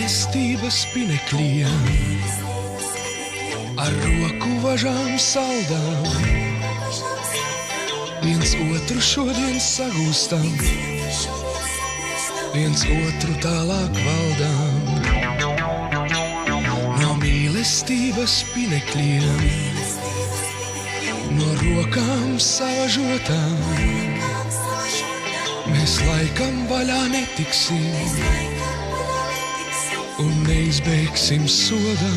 mīlestības pinekliem, ar roku važām saldām, viens otru šodien sagūstam, viens otru tālāk valdām. No mīlestības pinekliem, no rokām savažotām, mēs laikam vaļā netiksim un neizbēgsim sodam.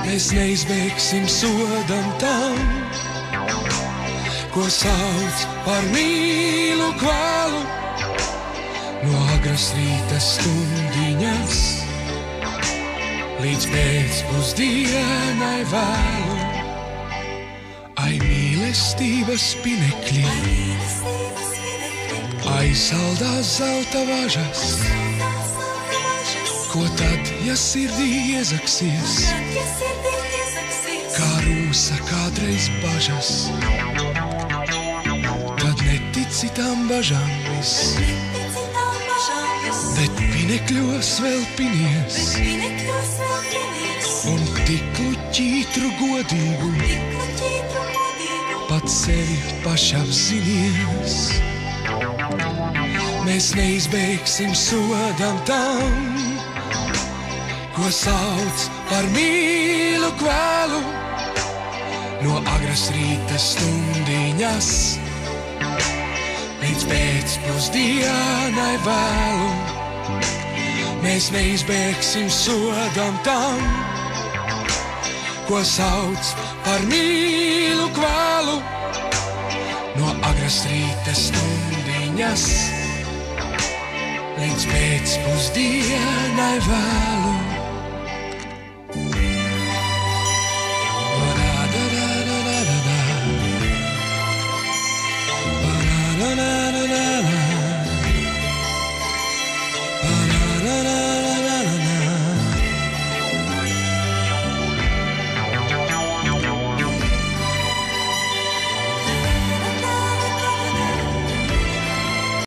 Mēs neizbēgsim sodam tam, ko sauc par mīlu kvalu, no agras rīta stundiņas līdz pēcpusdienai vēlu. Ai mīlestības pinekļi, ai saldās zelta važas, ko tad, ja sirdī iezaksies, kā rūsa kādreiz bažas, tad netici tām bažām viss, bet pinekļos vēl pinies, un tiklu ķītru godīgu, pat sevi pašapzinies. Mēs neizbēgsim sodam tam, ko sauc par mīlu kvalu, no agras rīta stundiņas līdz pēcpusdienai vēlu. Mēs neizbēgsim sodam tam, ko sauc par mīlu kvalu, no agras rīta stundiņas līdz pēcpusdienai vēlu.